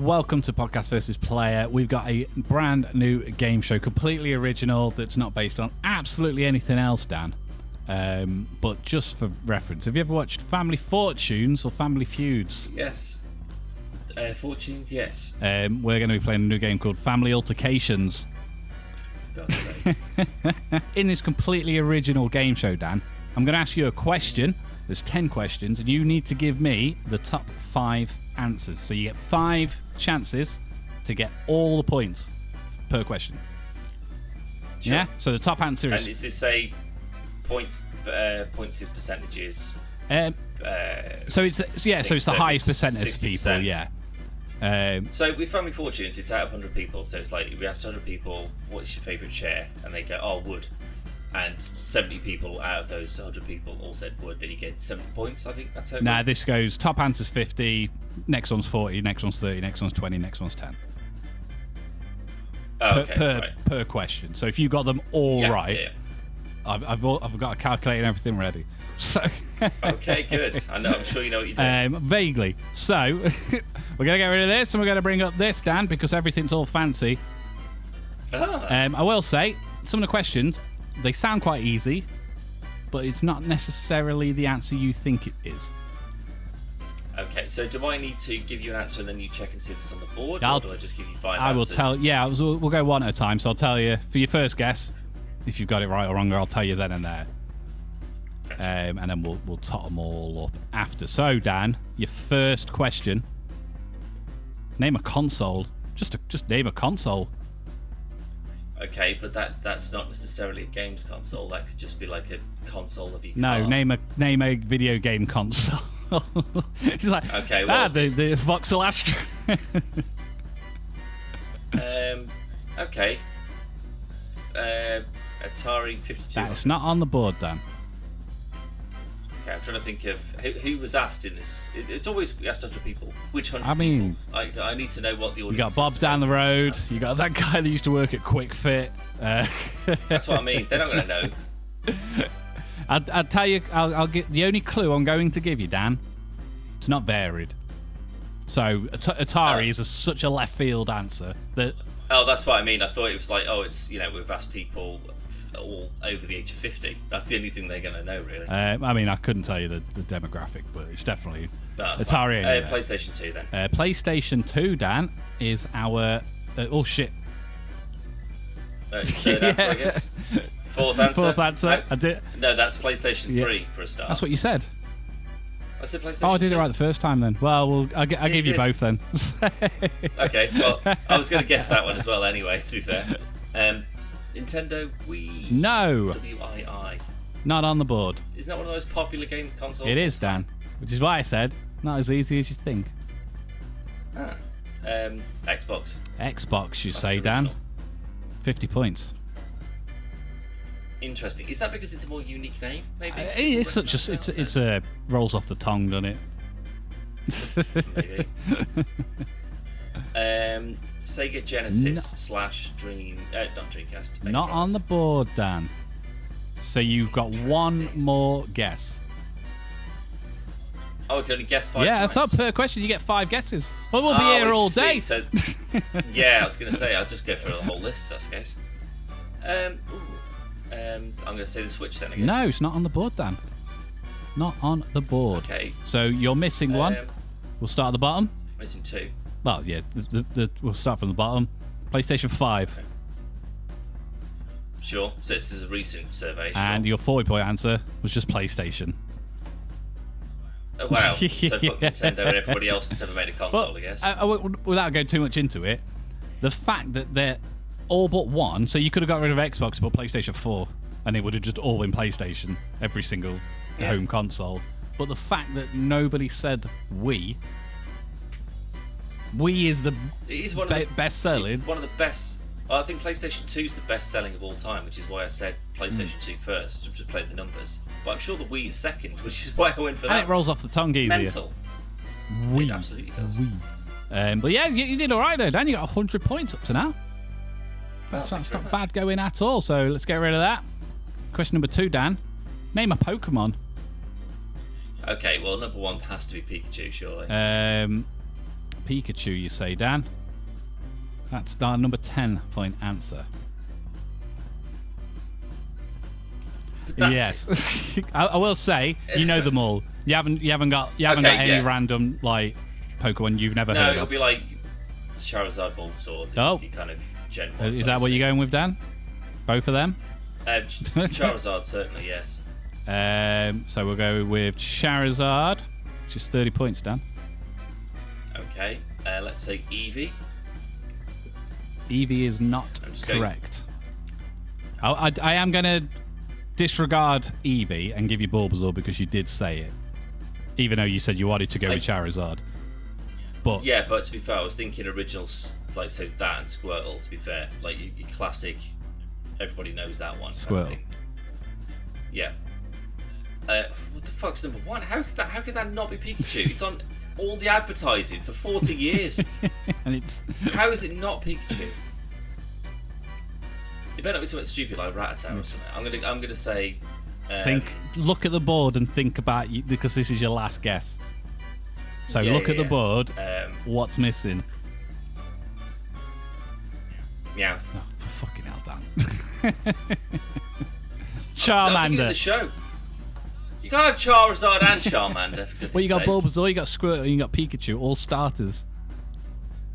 welcome to Podcast versus Player. We've got a brand new game show, completely original, that's not based on absolutely anything else, Dan. But just for reference, have you ever watched Family Fortunes or Family Feuds? Yes. Fortunes, yes. We're going to be playing a new game called Family Altercations. God's sake. In this completely original game show, Dan, I'm going to ask you a question. There's 10 questions, and you need to give me the top 5 answers. So you get 5 chances to get all the points per question. Sure. Yeah? So the top answer is... And is this a points is percentages? So it's the highest percentage of people, 60%. yeah. So with Family Fortunes, it's out of 100 people. So it's like, we asked 100 people, what's your favourite chair? And they go, oh, wood. And 70 people out of those 100 people all said wood. Then you get 70 points, I think that's how it Nah, works. this goes, top answer's 50, next one's 40, next one's 30, next one's 20, next one's 10. Oh, okay, right. Per question. So if you got them all right, Yeah. I've got a calculator and everything ready. So Okay, good. I'm sure you know what you're doing. Vaguely. So we're going to get rid of this and we're going to bring up this, Dan, because everything's all fancy. I will say, some of the questions, they sound quite easy, but it's not necessarily the answer you think it is. Okay, so do I need to give you an answer and then you check and see if it's on the board, or do I just give you 5 answers? I will tell. Yeah, we'll go one at a time. So I'll tell you for your first guess if you've got it right or wrong. I'll tell you then and there, Gotcha. and then we'll tot them all up after. So Dan, your first question: name a console. Just name a console. Okay, but that's not necessarily a games console. That could just be like a console of your No, car. name a video game console. It's like, Okay, well, the Voxel Astra. Okay. Atari 52. That's not on the board, Dan. Okay, I'm trying to think of who was asked in this. It's always asked 100 people. Which 100 I mean, people? I need to know what the audience You got Bob is down the to road. You got that guy that used to work at Quick Fit. That's what I mean. They're not going to know. I'll tell you. I'll get the only clue I'm going to give you, Dan. It's not varied. So Atari is such a left field answer that. Oh, that's what I mean. I thought it was like, it's we've asked people all over the age of 50. That's the only thing they're going to know, really. I mean, I couldn't tell you the demographic, but it's definitely No, that's Atari. fine. PlayStation 2 then. PlayStation 2, Dan, is our. Oh shit. Third answer, I guess. Fourth answer. Fourth answer. I did. No, that's PlayStation 3 for a start. That's what you said. I said PlayStation 2. Oh, I did it right the first time then. Well, I'll give you did. both then. Okay, well, I was going to guess that one as well anyway, to be fair. Nintendo Wii. No. Wii. Not on the board. Isn't that one of those popular games consoles? It is, Dan. Which is why I said not as easy as you think. Xbox. Xbox, you That's say, the Dan. original. 50 points. Interesting. Is that because it's a more unique name? Maybe. It's such a. It's a rolls off the tongue, doesn't it? Maybe. Sega Genesis / Dream, not Dreamcast. Not on the board, Dan. So you've got one more guess. Oh, I can only guess 5 Yeah, times. that's up per question. You get 5 guesses. Well, we'll be here I all see. day. So, yeah, I was going to say, I'll just go for the whole list if that's the case. I'm going to say the Switch then, I guess. No, it's not on the board, Dan. Not on the board. Okay. So you're missing one. We'll start at the bottom. Missing 2. Well, yeah, we'll start from the bottom. PlayStation 5. Okay. Sure. So this is a recent survey. Sure. And your 40-point answer was just PlayStation. Oh, wow. So fuck Nintendo and everybody else that's ever made a console, Well, I guess. Without going too much into it, the fact that they're all but one, so you could have got rid of Xbox but PlayStation 4, and it would have just all been PlayStation, every single home console. But the fact that nobody said Wii is the best selling. It's one of the best. I think PlayStation 2 is the best selling of all time, which is why I said PlayStation 2 first, to play the numbers. But I'm sure the Wii is second, which is why I went for that. And it rolls off the tongue easier. Mental. Wii. It absolutely does. Wii. But yeah, you did all right there, Dan. You got 100 points up to now. That's not bad going at all. So let's get rid of that. Question number 2, Dan. Name a Pokemon. Okay, well, number 1 has to be Pikachu, surely. Pikachu, you say, Dan? That's our number 10 point answer. Yes. I will say, you know them all. You haven't got any random like Pokemon you've never heard of. No, it'll be like Charizard, Bulbasaur. Oh. The kind of Gen 1. Is that what you're going with, Dan? Both of them? Charizard, certainly, yes. So we'll go with Charizard, which is 30 points, Dan. Okay. Let's say Eevee. Eevee is not correct. I am going to disregard Eevee and give you Bulbasaur because you did say it. Even though you said you wanted to go with Charizard. But yeah, but to be fair, I was thinking originals, like, say, that and Squirtle, to be fair. Like, your classic, everybody knows that one. Squirtle. Yeah. What the fuck's number 1? How could that not be Pikachu? It's on all the advertising for 40 years. And it's... How is it not Pikachu? It better not be something stupid like Rattata or something. I'm gonna say. Look at the board and think about you because this is your last guess. So look at the board. What's missing? Meow. Oh, for fucking hell, Dan. Charmander. I'm the show. You can't have Charizard and Charmander. For goodness well, you got sake. Bulbasaur, you got Squirtle, and you got Pikachu, all starters.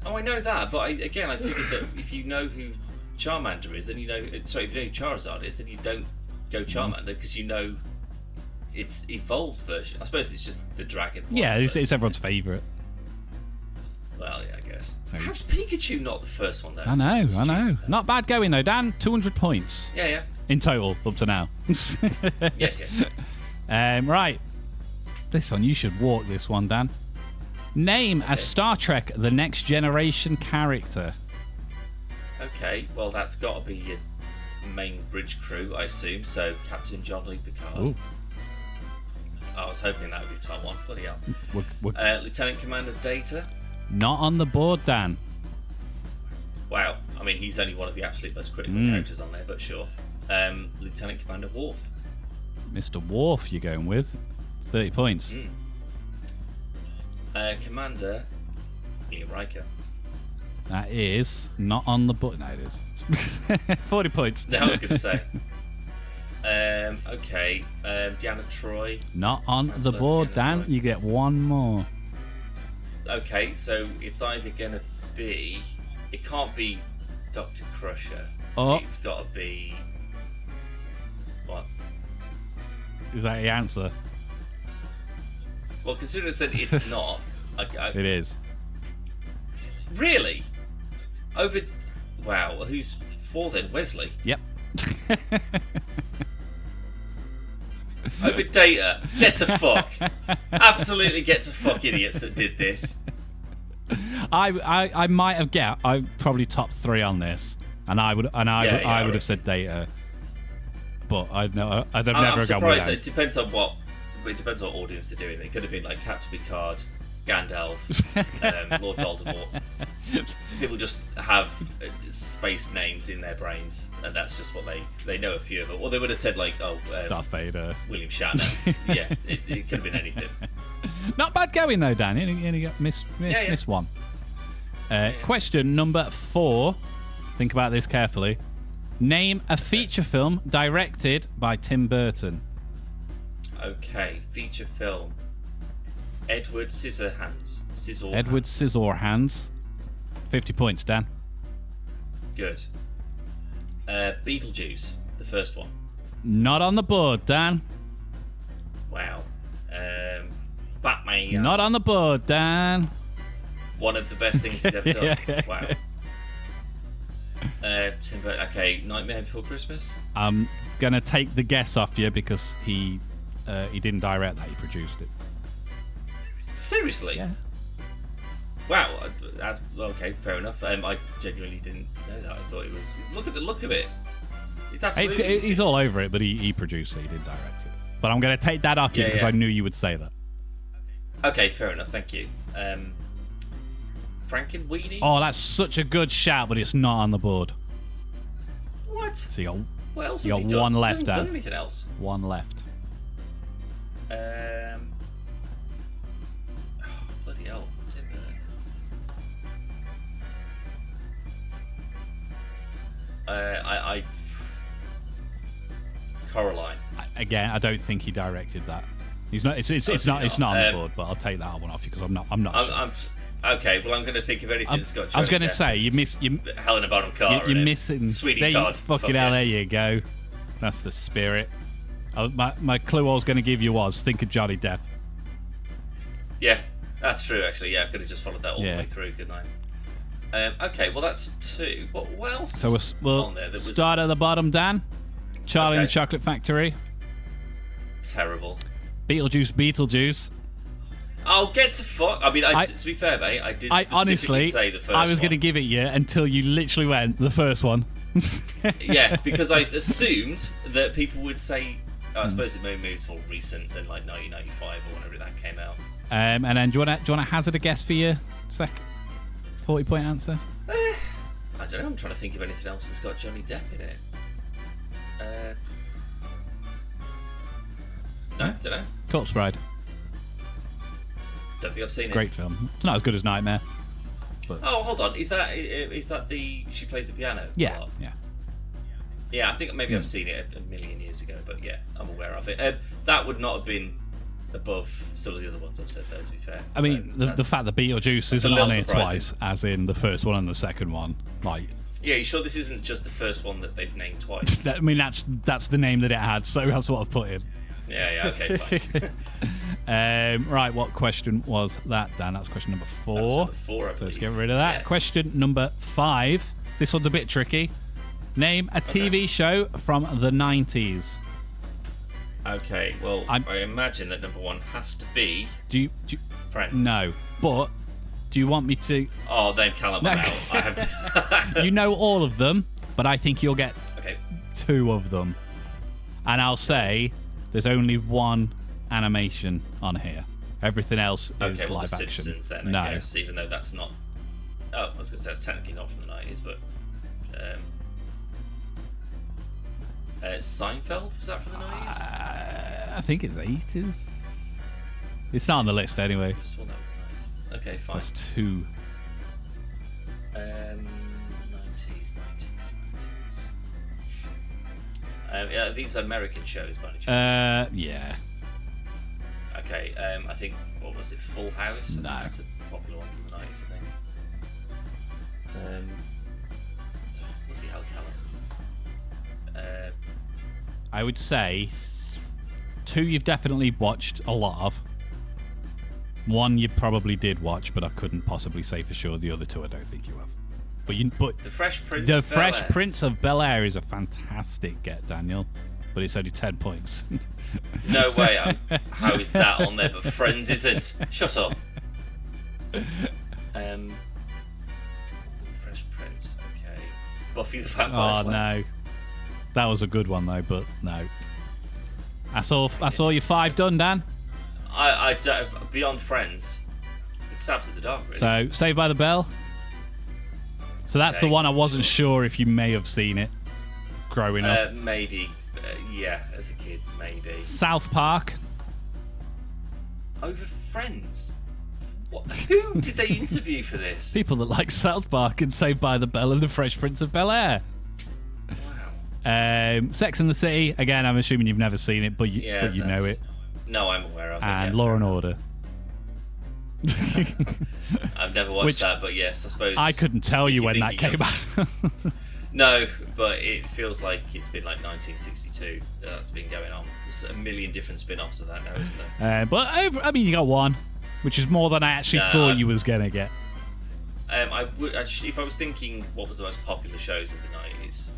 Oh, I know that, but I figured that if you know who Charmander is, then you know. Sorry, if you know who Charizard is, then you don't go Charmander because you know its evolved version. I suppose it's just the dragon. Yeah, it's everyone's favourite. Well, yeah, I guess. So, how's Pikachu not the first one, though? I know. Not bad going, though, Dan. 200 points. Yeah. In total, up to now. Yes. Right. This one, you should walk this one, Dan. Name a Star Trek The Next Generation character. Okay, well, that's got to be your main bridge crew, I assume. So, Captain John Lee Picard. Ooh. I was hoping that would be top one. Bloody hell. Lieutenant Commander Data. Not on the board, Dan. Wow. I mean, he's only one of the absolute most critical characters on there, but sure. Lieutenant Commander Worf. Mr. Worf, you're going with. 30 points. Commander Ian Riker. That is not on the board. No, it is. 40 points. No, I was going to say. Okay. Deanna Troi. Not on the board, Dan. You get one more. Okay, so it's either going to be... It can't be Dr. Crusher. Oh. It's got to be... What? Is that the answer? Well, considering I said it's not... It is. Really? Over... Wow, well, who's 4 then? Wesley? Yep. Over Data. Get to fuck. Absolutely get to fuck idiots that did this. I might have I probably top 3 on this, and I would have said Data, but I've never gone with that. It depends on what audience they're doing. It could have been like Captain Picard, Gandalf, Lord Voldemort. People just have space names in their brains, and that's just what they know a few of them. Or they would have said like, Darth Vader, William Shatner. Yeah, it could have been anything. Not bad going though, Dan. You only got miss one. Question number 4. Think about this carefully. Name a feature film directed by Tim Burton. Okay, feature film. Edward Scissorhands. Edward Scissorhands. 50 points, Dan. Good. Beetlejuice, the first one. Not on the board, Dan. Wow. Batman. Not on the board, Dan. One of the best things he's ever done. Wow. Tim Burton. Okay, Nightmare Before Christmas. I'm gonna take the guess off you because he didn't direct that. He produced it. Seriously? Yeah. Wow. Okay, fair enough. I genuinely didn't know that. I thought it was. Look at the look of it. It's absolutely. He's all over it, but he produced it. He didn't direct it. But I'm gonna take that off you because I knew you would say that. Okay, fair enough. Thank you. Frankenweenie? Oh, that's such a good shout, but it's not on the board. What? So you got, what else you has got he done? one left, He Dan. hasn't done anything else. One left. Oh, bloody hell. Tim Burton. I Coraline. Again, I don't think he directed that. He's not. It's not on the board, but I'll take that one off you because I'm not sure. Okay, well, I'm going to think of anything that's got Johnny I was going to Depp say, you Helena Bonham Carter. You're missing. Sweeney Todd. Fucking hell, there you go. That's the spirit. My clue I was going to give you was think of Johnny Depp. Yeah, that's true, actually. Yeah, I could have just followed that all the way through, couldn't I? Okay, well, that's 2. What else so we'll on there? That was start at the bottom, Dan. Charlie and the Chocolate Factory. terrible. Beetlejuice. Oh, get to fuck. I mean, to be fair, mate, I did specifically honestly, say the first one. I was going to give it you until you literally went, the first one. Yeah, because I assumed that people would say, I suppose it maybe was more recent than like 1995 or whenever that came out. And then do you want to hazard a guess for your 40-point answer? I don't know. I'm trying to think of anything else that's got Johnny Depp in it. No, don't know. Corpse Bride. Don't think I've seen it. Great film. It's not as good as Nightmare. But... Oh, hold on. Is that the she plays the piano? Yeah, a lot? yeah. Yeah, I think maybe I've seen it a million years ago, but yeah, I'm aware of it. That would not have been above some of the other ones I've said, though, to be fair. I mean, the fact that Beetlejuice isn't on here surprising. twice, as in the first one and the second one, like... Yeah, you sure this isn't just the first one that they've named twice? I mean, that's the name that it had, so that's what I've put in. Yeah, okay, fine. Right, what question was that, Dan? That's question number 4. That was number 4, I believe. So let's get rid of that. Yes. Question number 5. This one's a bit tricky. Name a TV show from the 90s. Okay, well, I imagine that number 1 has to be Friends. No, but do you want me to... Oh, then Callum, out. I have You know all of them, but I think you'll get 2 of them. And I'll say there's only 1 animation on here. Everything else is live the action. Simpsons then, I guess, even though that's not... Oh, I was going to say that's technically not from the 90s, but... Seinfeld? Was that from the 90s? I think it's 80s. It's not on the list anyway. Just one that was 90s. Okay, fine. That's 2. 90s. Yeah, these are American shows, by any chance? Yeah. Okay, I think, what was it, Full House? No. That's a popular one from the 90s, I think. Bloody hell, Callum. I would say 2 you've definitely watched a lot of. 1 you probably did watch, but I couldn't possibly say for sure. The other 2 I don't think you have. But The Fresh Prince The of Bel-Air. Fresh Prince of Bel-Air is a fantastic get, Daniel. But it's only 10 points. No way. How is that on there? But Friends isn't. Shut up. Fresh Prince. Okay. Buffy the Vampire Slayer. No. That was a good one though, but no. I saw your 5 done, Dan. I don't, beyond Friends, it stabs at the dark, really. So Saved by the Bell. So that's the one I wasn't sure if you may have seen it growing up. Maybe. Yeah, as a kid, maybe. South Park. Over Friends? What? Who did they interview for this? People that like South Park and Saved by the Bell and The Fresh Prince of Bel-Air. Wow. Sex and the City. Again, I'm assuming you've never seen it, but you know it. No, I'm aware of it. And Law and Order. I've never watched that, but yes, I suppose. I couldn't tell you when that came out. No, but it feels like it's been like 1962 that's been going on. There's a million different spin-offs of that now, isn't there? You got 1, which is more than I actually thought you was gonna get. If I was thinking what was the most popular shows of the 90s,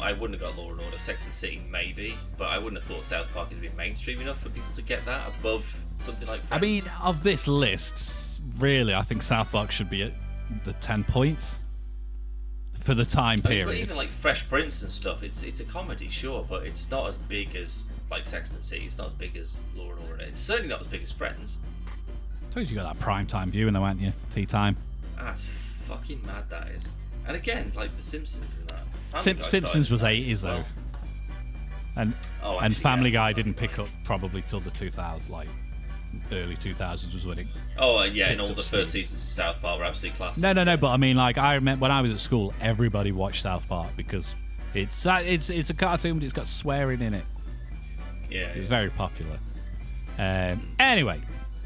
I wouldn't have got Law and Order. Sex and the City, maybe, but I wouldn't have thought South Park had been mainstream enough for people to get that above something like Friends. I mean, of this list, really, I think South Park should be at the 10 points for the time period. But even like Fresh Prince and stuff, it's a comedy, sure, but it's not as big as like Sex and the City. It's not as big as Law and Order. It's certainly not as big as Friends. I told you got that prime time viewing, though, weren't you? Tea time. That's fucking mad, that is. And again, like The Simpsons and that. Simpsons was 80s though, and Family Guy didn't pick up probably till the 2000s, like early 2000s was when it. Oh and all the first seasons of South Park were absolutely classic. No, but I mean, like I remember when I was at school, everybody watched South Park because It's a cartoon, but it's got swearing in it. Yeah. It was very popular. Anyway,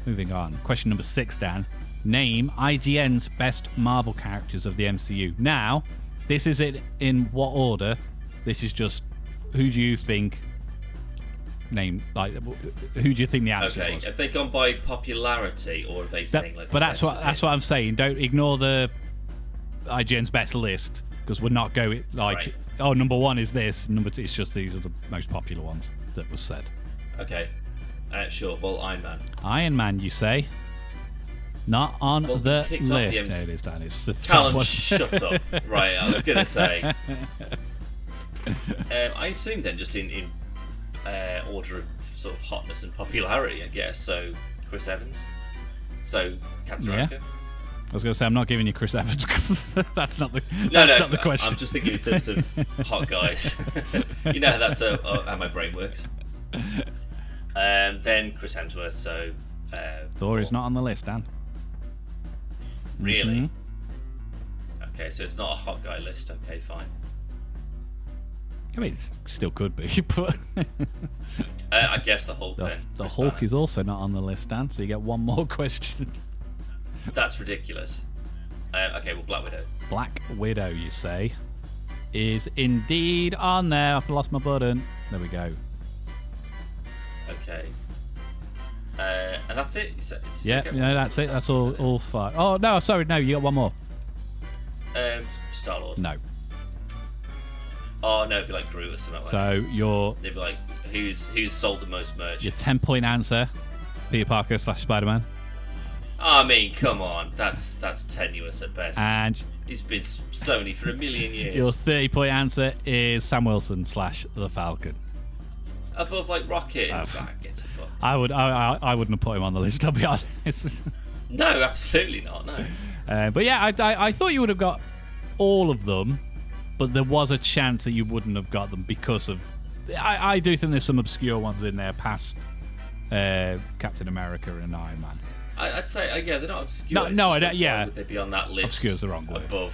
moving on. Question number 6, Dan. Name IGN's best Marvel characters of the MCU. Now, this isn't in what order. This is just who do you think who do you think the answer was? Have they gone by popularity, or are they saying but that's what I'm saying. Don't ignore the IGN's best list, because we're not going Right. oh, number 1 is this, number 2, it's just these are the most popular ones that was said. Okay. Sure. Well, Iron Man. Iron Man, you say? Not on Well, the kicked off list. the No, it is, Dan. It's the top Callum, one. shut up. Right, I was going to say. I assume then, just in order of sort of hotness and popularity, I guess. So, Chris Evans. So, Captain America. I was going to say, I'm not giving you Chris Evans, because that's not the not the question. I'm just thinking in terms of hot guys. You know how how my brain works. Then Chris Hemsworth. So Thor is not on the list, Dan. Really? Mm-hmm. Okay, so it's not a hot guy list. Okay, fine. I mean, it still could be, but I guess the Hulk then. The Hulk is also not on the list, Dan. So you get one more question. That's ridiculous. Okay, well, Black Widow. Black Widow, you say, is indeed on there. I've lost my button. There we go. Okay. And that's it? Yeah, that's it. That's all 5. Oh, no, sorry, no, you got one more. Star-Lord. No. Oh, no, it'd be like Groot or something like that. So They'd be like, who's sold the most merch? your 10-point answer, Peter Parker / Spider-Man. I mean, come on. That's tenuous at best. And he's been Sony for a million years. your 30-point answer is Sam Wilson / the Falcon. Above, like, Rocket. Get a fuck. I wouldn't have put him on the list, I'll be honest. No, absolutely not, no. But yeah, I thought you would have got all of them, but there was a chance that you wouldn't have got them because of... I do think there's some obscure ones in there past Captain America and Iron Man. I'd say, yeah, they're not obscure. No, Why yeah. would they be on that list? Obscure is the wrong word. Above,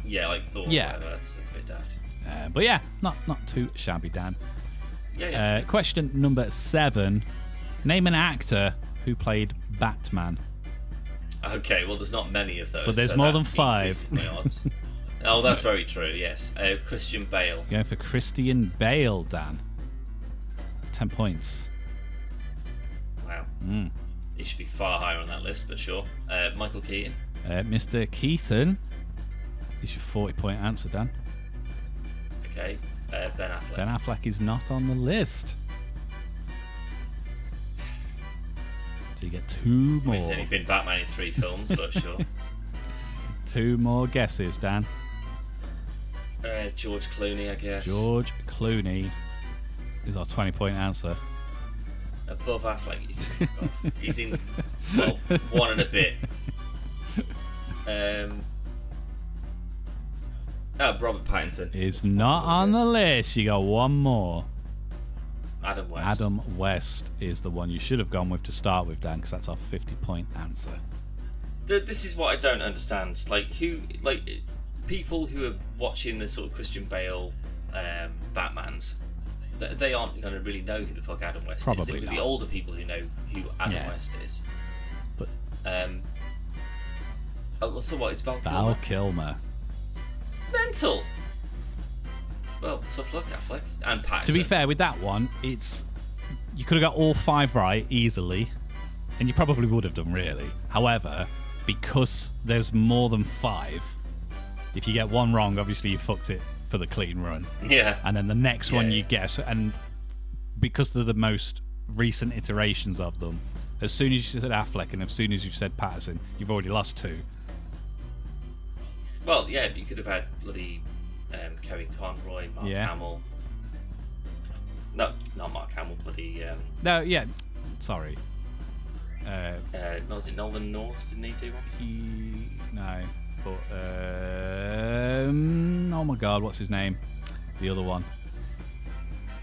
yeah, like Thor. Yeah. Whatever. That's a bit daft. But yeah, not too shabby, Dan. Yeah. Question number 7. Name an actor who played Batman. Okay, well, there's not many of those. But there's more than 5. increases my odds. Oh, that's very true, yes. Christian Bale. Going for Christian Bale, Dan. 10 points. Wow. He should be far higher on that list, but sure. Michael Keaton. Mr. Keaton is your 40-point answer, Dan. Okay. Ben Affleck. Ben Affleck is not on the list. So you get 2 more. He's only been Batman in 3 films, but sure. 2 more guesses, Dan. George Clooney, I guess. George Clooney is our 20-point answer. Above Affleck. He's in, well, 1 and a bit. Robert Pattinson. Is not on the list. You got 1 more. Adam West. Adam West is the one you should have gone with to start with, Dan, because that's our 50-point answer. This is what I don't understand. People who are watching the sort of Christian Bale Batmans, they aren't going to really know who the fuck Adam West is. Probably It would be not. older people who know who Adam West is. But so what? It's Val Val Kilmer. Kilmer. Mental. Well, tough luck, Affleck and Pattinson. To be fair, with that one, it's you could have got all 5 right easily, and you probably would have done, really. However, because there's more than 5, if you get 1 wrong, obviously you fucked it for the clean run. Yeah. And then the next one you guess, and because they're the most recent iterations of them, as soon as you said Affleck and as soon as you said Patterson, you've already lost 2. Well, yeah, you could have had bloody Kevin Conroy, Mark Hamill. No, not Mark Hamill, bloody... No, yeah, sorry. was it Nolan North? Didn't he do one? No, but oh my god, what's his name? The other one.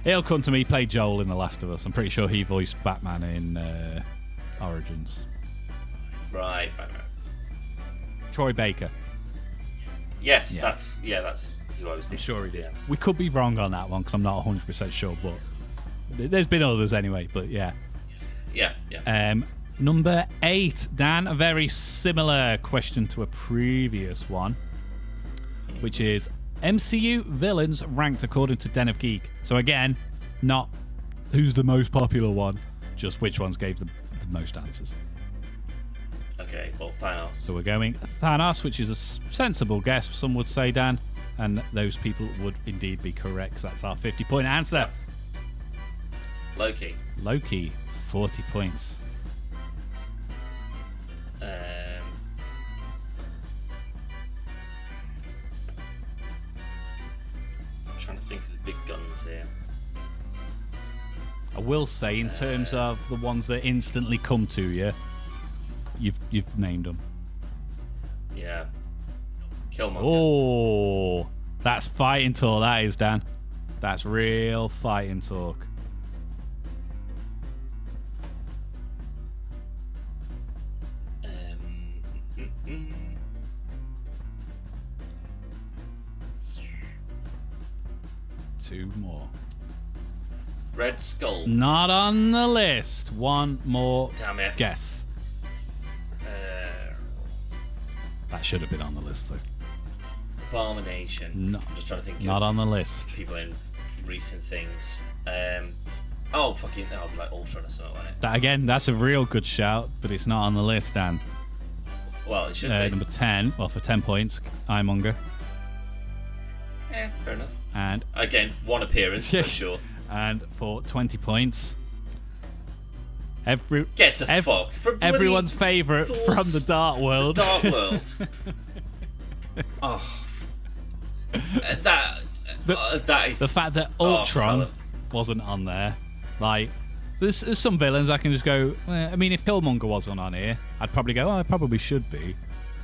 He'll come to me. He played Joel in The Last of Us. I'm pretty sure he voiced Batman in Origins. Right. Troy Baker. Yes, Yeah. that's who I was thinking. Sure he did. Yeah. We could be wrong on that one because I'm not 100% sure, but there's been others anyway. But yeah. Yeah, yeah. Number 8, Dan. A very similar question to a previous one, which is MCU villains ranked according to Den of Geek. So again, not who's the most popular one, just which ones gave the most answers. Okay, well, Thanos. So we're going Thanos, which is a sensible guess, some would say, Dan. And those people would indeed be correct. So that's our 50-point answer. Loki. Loki, 40 points. I'm trying to think of the big guns here. I will say, in terms of the ones that instantly come to you, you've named them. Yeah. Killmonger. Oh, that's fighting talk, that is, Dan. That's real fighting talk. Two more. Red Skull. Not on the list. One more Damn it. guess. That should have been on the list, though. Abomination. No, I'm just trying to think not of on the list. people in recent things. Like Ultron or something like that. That again, that's a real good shout, but it's not on the list, Dan. Well, it should be. Number 10, well, for 10 points, Ironmonger. Fair enough. And Again, one appearance, for sure. And for 20 points, Get to fuck. everyone's favourite from the Dark World. The Dark World. Oh. That is... The fact that Ultron wasn't on there. Like, there's some villains I can just go, I mean, if Killmonger wasn't on here, I'd probably go, I probably should be.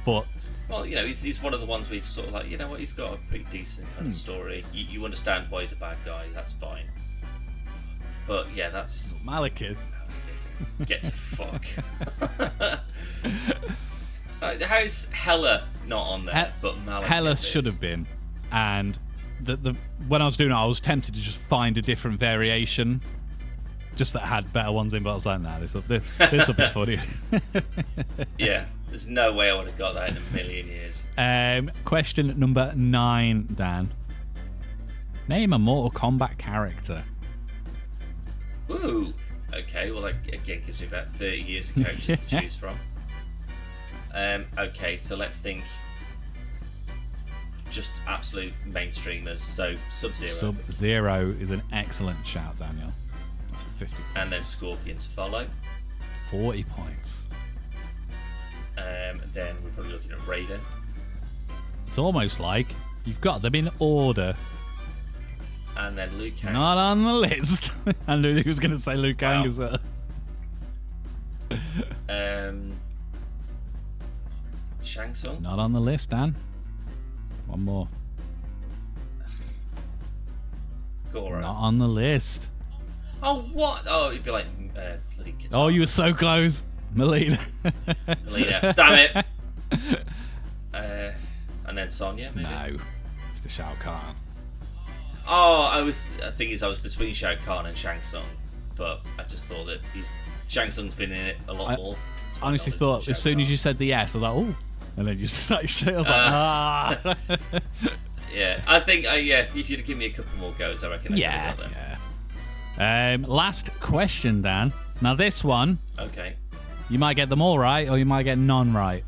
But... Well, he's one of the ones where you sort of like, you know what, he's got a pretty decent kind of story. You understand why he's a bad guy, that's fine. But yeah, that's... Malekith. Get to fuck. How's Hela not on there, but Malekith Hela is? should have been. And when I was doing it, I was tempted to just find a different variation, just that had better ones in, but I was like, nah, this will be funny. Yeah, there's no way I would have got that in a million years. Question number 9, Dan. Name a Mortal Kombat character. Ooh. Okay, well, that again gives me about 30 years of characters to choose from. Okay, so let's think just absolute mainstreamers. So, Sub-Zero. Sub-Zero is an excellent shout, Daniel. That's 50 points. And then Scorpion to follow. 40 points. Then we're probably looking at Raiden. It's almost like you've got them in order. And then Liu Kang. Not on the list. I knew he was going to say Liu Kang as well. Shang Tsung. Not on the list, Dan. One more. Goro. Not on the list. Oh, what? Oh, it'd be like bloody Kitana. Oh, you were so close. Melina. Melina. Damn it. And then Sonya, maybe? No. It's the Shao Kahn. Oh, the thing is, I was between Shao Kahn and Shang Tsung, but I just thought that Shang Tsung's been in it a lot more. I honestly thought as soon as you said the yes, I was like, oh. And then you started shit. I was like, ah. Yeah, I think, if you'd have given me a couple more goes, I reckon I could have got them. Last question, Dan. Now, this one, Okay. you might get them all right, or you might get none right.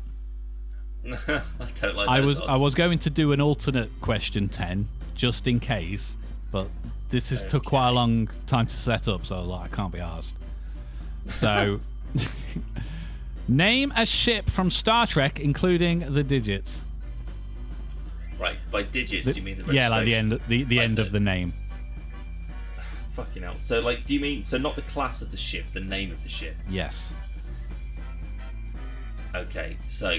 I don't like those odds. I was going to do an alternate question 10, just in case, but this has took quite a long time to set up, so I was like, I can't be arsed. So, name a ship from Star Trek, including the digits. Right, by digits, do you mean the registration? Yeah, like the end of the name. Fucking hell. So, like, do you mean, so not the class of the ship, the name of the ship? Yes. Okay, so,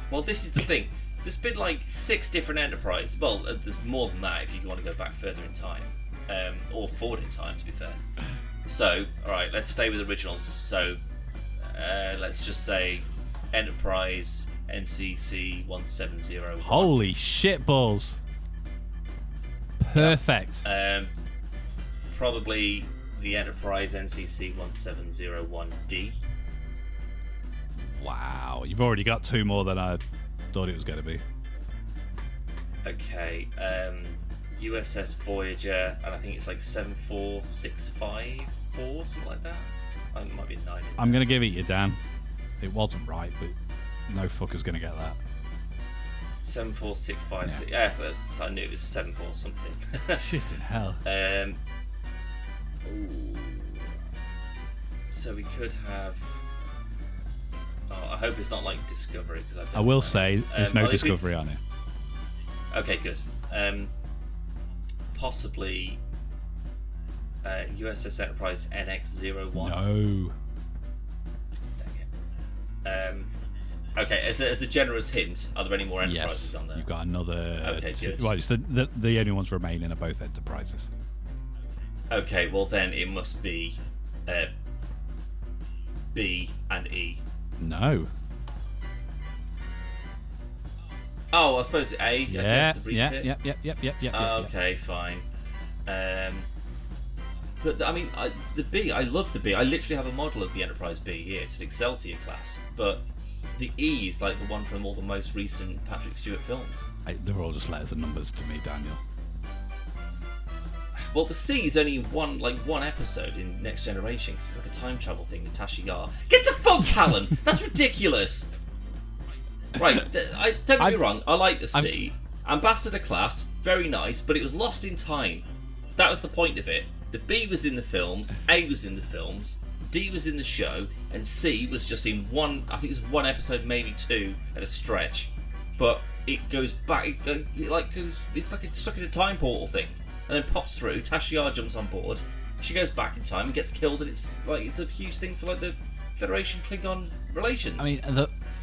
well, this is the thing. There's been like 6 different Enterprise. Well, there's more than that if you want to go back further in time, or forward in time, to be fair. So, all right, let's stay with originals. So, let's just say Enterprise NCC 1701. Holy shit balls. Perfect. Probably the Enterprise NCC 1701D. Wow, you've already got 2 more than I thought it was going to be. USS Voyager, and I think it's like 74654, something like that. I think it might be 9. I'm going to give it you, Dan. It wasn't right, but no fucker's going to get that. 74656. Yeah, I knew it was 74 something. Shit in hell. So we could have. Oh, I hope it's not like Discovery, because I will say there's no Discovery on it. Okay, good. Possibly USS Enterprise NX-01. No. Dang it. Okay, as a generous hint, are there any more Enterprises on there? You've got another. Okay, good. Well, it's the only ones remaining are both Enterprises. Okay, well then it must be B and E. No. Oh, I suppose A. Yeah, against the refit. Yeah. Okay, fine. But I mean, the B. I love the B. I literally have a model of the Enterprise B here. It's an Excelsior class, but the E is like the one from all the most recent Patrick Stewart films. They're all just letters and numbers to me, Daniel. Well, the C is only one episode in Next Generation, because it's like a time travel thing with Tasha Yar. Get to fuck Talon! That's ridiculous! Right, don't get me wrong, I like the C. Ambassador class, very nice, but it was lost in time. That was the point of it. The B was in the films, A was in the films, D was in the show, and C was just in one, I think it was one episode, maybe 2 at a stretch. But it goes back, it's like it's stuck in a time portal thing. And then pops through, Tasha Yar jumps on board, she goes back in time and gets killed, and it's a huge thing for like the Federation Klingon relations. I mean,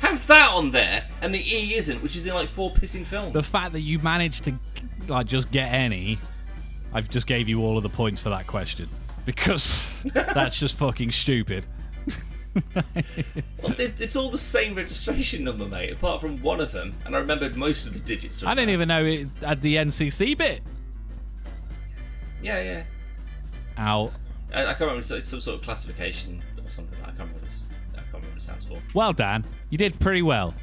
how's that on there and the E isn't, which is in like 4 pissing films? the fact that you managed to just get any, I've just gave you all of the points for that question, because that's just fucking stupid. Well, it's all the same registration number, mate, apart from one of them, and I remembered most of the digits from I didn't even know it had the NCC bit. Yeah. Ow. I can't remember. It's some sort of classification or something. I can't remember what it stands for. Well, Dan, you did pretty well.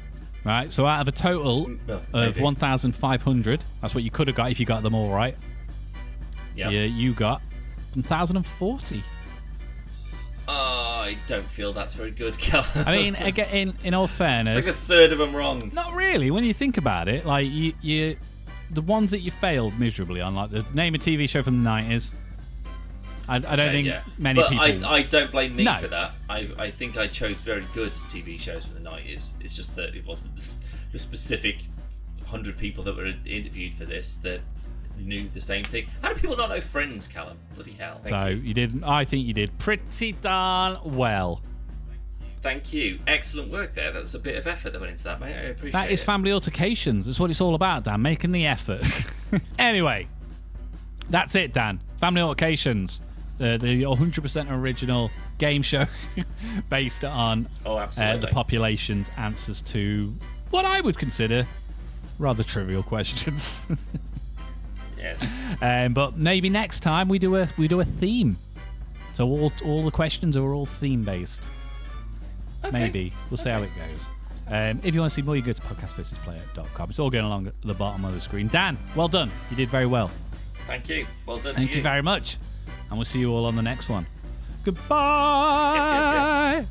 Right, so out of a total of 1,500, that's what you could have got if you got them all right. Yeah. You got 1,040. I don't feel that's very good, Callum. I mean, again, in all fairness, it's like a third of them wrong. Not really. When you think about it, like you the ones that you failed miserably on, like the name a TV show from the 90s. I don't think many people. But I don't blame me for that. I think I chose very good TV shows from the 90s. It's just that it wasn't the specific 100 people that were interviewed for this that knew the same thing. How do people not know Friends, Callum? Bloody hell. Thank you. I think you did pretty darn well. Thank you. Excellent work there. That was a bit of effort that went into that, mate. I appreciate it. That is family altercations. That's what it's all about, Dan. Making the effort. Anyway, that's it, Dan. Family altercations. The 100% original game show based on the population's answers to what I would consider rather trivial questions. Yes. But maybe next time we do a theme. So all the questions are all theme based. Okay. Maybe. We'll see how it goes. If you want to see more, you go to podcastversusplayer.com. It's all going along at the bottom of the screen. Dan, well done. You did very well. Thank you. Well done. Thank you very much. And we'll see you all on the next one. Goodbye. Yes.